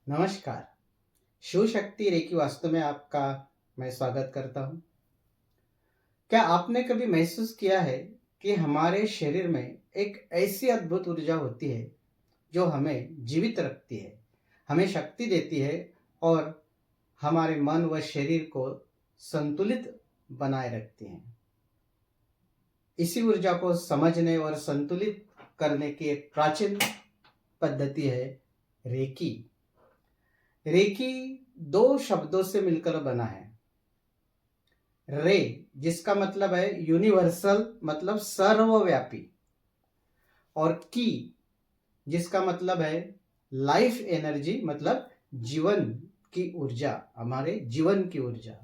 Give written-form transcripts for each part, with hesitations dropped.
नमस्कार। शिव शक्ति रेकी वास्तु में आपका मैं स्वागत करता हूँ। क्या आपने कभी महसूस किया है कि हमारे शरीर में एक ऐसी अद्भुत ऊर्जा होती है जो हमें जीवित रखती है, हमें शक्ति देती है और हमारे मन व शरीर को संतुलित बनाए रखती है। इसी ऊर्जा को समझने और संतुलित करने की एक प्राचीन पद्धति है रेकी। रेकी दो शब्दों से मिलकर बना है। रे जिसका मतलब है यूनिवर्सल मतलब सर्वव्यापी, और की जिसका मतलब है लाइफ एनर्जी मतलब जीवन की ऊर्जा, हमारे जीवन की ऊर्जा।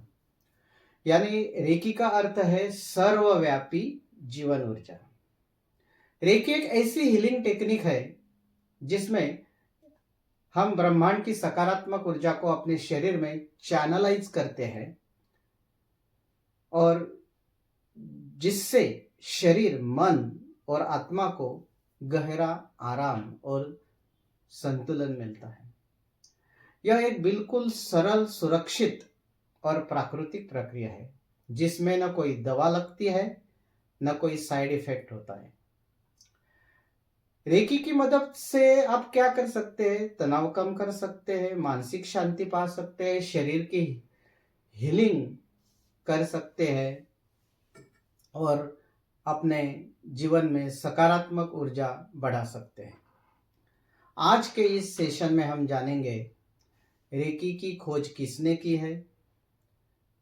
यानी रेकी का अर्थ है सर्वव्यापी जीवन ऊर्जा। रेकी एक ऐसी हीलिंग टेक्निक है जिसमें हम ब्रह्मांड की सकारात्मक ऊर्जा को अपने शरीर में चैनलाइज करते हैं और जिससे शरीर, मन और आत्मा को गहरा आराम और संतुलन मिलता है। यह एक बिल्कुल सरल, सुरक्षित और प्राकृतिक प्रक्रिया है जिसमें न कोई दवा लगती है, न कोई साइड इफेक्ट होता है। रेकी की मदद से आप क्या कर सकते हैं? तनाव कम कर सकते हैं, मानसिक शांति पा सकते हैं, शरीर की हीलिंग कर सकते हैं और अपने जीवन में सकारात्मक ऊर्जा बढ़ा सकते हैं। आज के इस सेशन में हम जानेंगे रेकी की खोज किसने की है,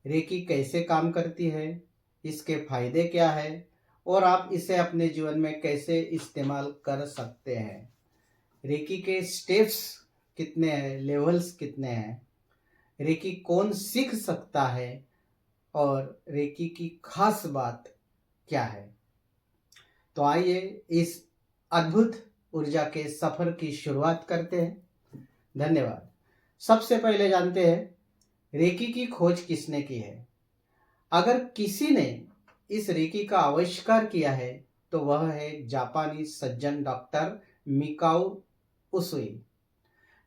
रेकी कैसे काम करती है, इसके फायदे क्या है और आप इसे अपने जीवन में कैसे इस्तेमाल कर सकते हैं। रेकी के स्टेप्स कितने हैं, लेवल्स कितने हैं, रेकी कौन सीख सकता है और रेकी की खास बात क्या है। तो आइए इस अद्भुत ऊर्जा के सफर की शुरुआत करते हैं। धन्यवाद। सबसे पहले जानते हैं रेकी की खोज किसने की है। अगर किसी ने इस रेकी का आविष्कार किया है तो वह है जापानी सज्जन डॉक्टर मिकाओ उसुई।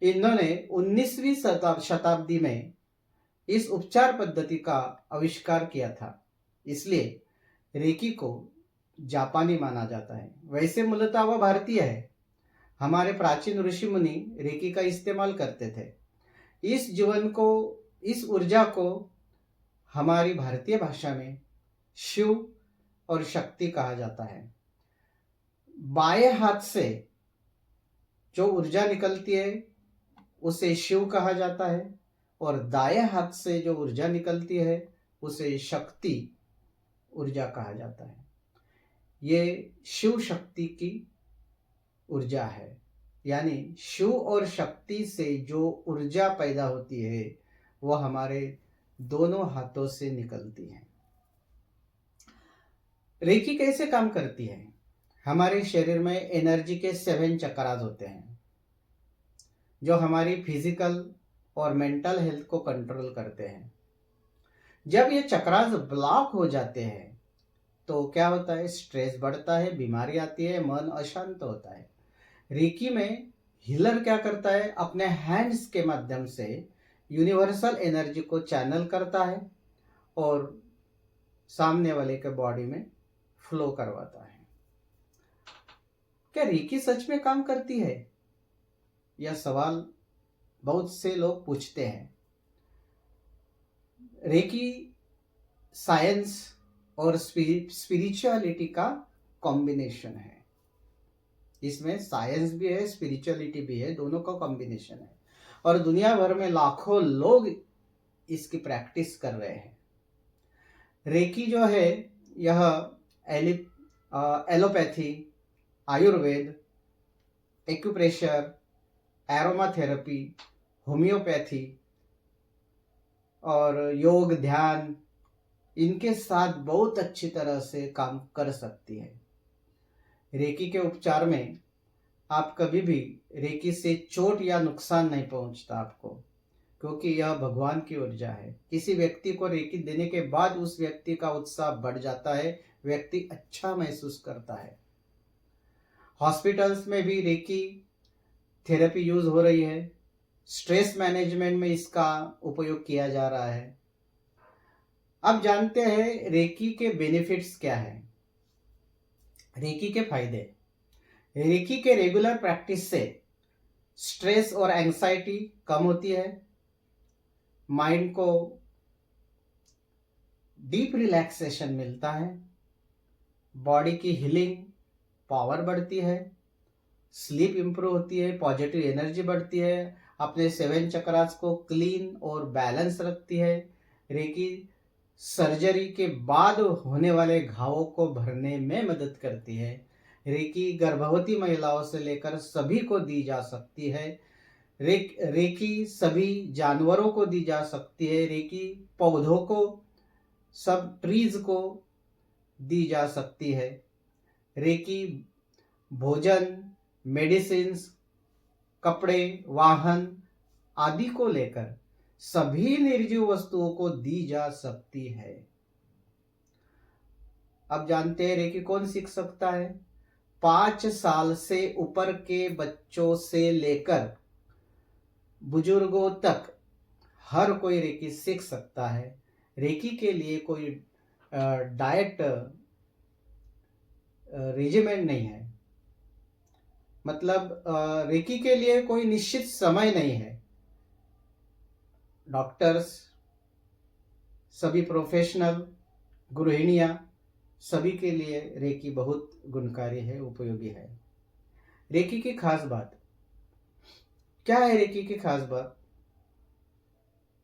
इन्होंने 19वीं शताब्दी में इस उपचार पद्धति का आविष्कार किया था, इसलिए रेकी को जापानी माना जाता है। वैसे मूलतः वह भारतीय है। हमारे प्राचीन ऋषि मुनि रेकी का इस्तेमाल करते थे। इस ऊर्जा को हमारी भारतीय भाषा में शिव और शक्ति कहा जाता है। बाएं हाथ से जो ऊर्जा निकलती है उसे शिव कहा जाता है और दाएं हाथ से जो ऊर्जा निकलती है उसे शक्ति ऊर्जा कहा जाता है। ये शिव शक्ति की ऊर्जा है, यानी शिव और शक्ति से जो ऊर्जा पैदा होती है वह हमारे दोनों हाथों से निकलती है। रेकी कैसे काम करती है? हमारे शरीर में एनर्जी के 7 चक्रास होते हैं जो हमारी फिजिकल और मेंटल हेल्थ को कंट्रोल करते हैं। जब ये चक्रास ब्लॉक हो जाते हैं तो क्या होता है? स्ट्रेस बढ़ता है, बीमारी आती है, मन अशांत होता है। रेकी में हीलर क्या करता है? अपने हैंड्स के माध्यम से यूनिवर्सल एनर्जी को चैनल करता है और सामने वाले के बॉडी में फ्लो करवाता है। क्या रेकी सच में काम करती है? यह सवाल बहुत से लोग पूछते हैं। रेकी साइंस और स्पिरिचुअलिटी का कॉम्बिनेशन है। इसमें साइंस भी है, स्पिरिचुअलिटी भी है, दोनों का कॉम्बिनेशन है और दुनिया भर में लाखों लोग इसकी प्रैक्टिस कर रहे हैं। रेकी जो है यह allopathy, Ayurveda, acupressure, aroma therapy, homeopathy और योग, ध्यान, इनके साथ बहुत अच्छी तरह से काम कर सकती है। रेकी के उपचार में आप कभी भी रेकी से चोट या नुकसान नहीं पहुंचता आपको, क्योंकि यह भगवान की ऊर्जा है। किसी व्यक्ति को रेकी देने के बाद उस व्यक्ति का उत्साह बढ़ जाता है, व्यक्ति अच्छा महसूस करता है। हॉस्पिटल्स में भी रेकी थेरेपी यूज हो रही है। स्ट्रेस मैनेजमेंट में इसका उपयोग किया जा रहा है। अब जानते हैं रेकी के बेनिफिट्स क्या है। रेकी के फायदे। रेकी के रेगुलर प्रैक्टिस से स्ट्रेस और एंग्जाइटी कम होती है, माइंड को डीप रिलैक्सेशन मिलता है, बॉडी की हीलिंग पावर बढ़ती है, स्लीप इंप्रूव होती है, पॉजिटिव एनर्जी बढ़ती है, अपने 7 चक्रास को क्लीन और बैलेंस रखती है। रेकी सर्जरी के बाद होने वाले घावों को भरने में मदद करती है। रेकी गर्भवती महिलाओं से लेकर सभी को दी जा सकती है। रेकी सभी जानवरों को दी जा सकती है। रेकी पौधों को, सब ट्रीज को दी जा सकती है। रेकी भोजन, मेडिसिन्स, कपड़े, वाहन आदि को लेकर सभी निर्जीव वस्तुओं को दी जा सकती है। अब जानते हैं रेकी कौन सीख सकता है। 5 साल से ऊपर के बच्चों से लेकर बुजुर्गों तक हर कोई रेकी सीख सकता है। रेकी के लिए कोई डाइट रेजिमेंट नहीं है, मतलब रेकी के लिए कोई निश्चित समय नहीं है। डॉक्टर्स, सभी प्रोफेशनल, गृहिणियां, सभी के लिए रेकी बहुत गुणकारी है, उपयोगी है। रेकी की खास बात क्या है? रेकी की खास बात,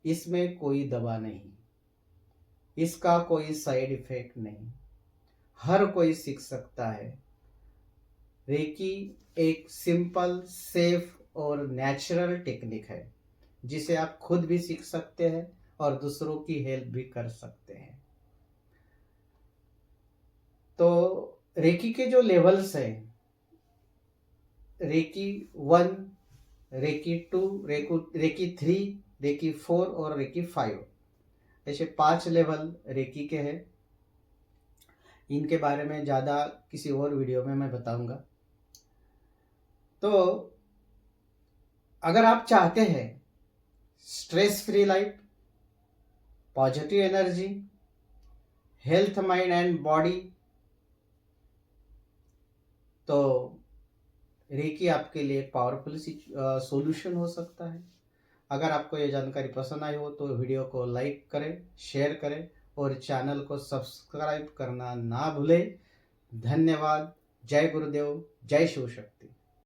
इसमें कोई दवा नहीं, इसका कोई साइड इफेक्ट नहीं, हर कोई सीख सकता है। रेकी एक सिंपल, सेफ और नेचुरल टेक्निक है जिसे आप खुद भी सीख सकते हैं और दूसरों की हेल्प भी कर सकते हैं। तो रेकी के जो लेवल्स हैं, रेकी 1, रेकी 2, रेकी 3, रेकी 4 और रेकी 5, ऐसे 5 लेवल रेकी के हैं। इनके बारे में ज़्यादा किसी और वीडियो में मैं बताऊंगा। तो अगर आप चाहते हैं stress free life, positive energy, health, mind and body, तो रेकी आपके लिए पावरफुल सॉल्यूशन हो सकता है। अगर आपको ये जानकारी पसंद आई हो तो वीडियो को लाइक करें, शेयर करें और चैनल को सब्सक्राइब करना ना भूलें। धन्यवाद। जय गुरुदेव, जय शिव शक्ति।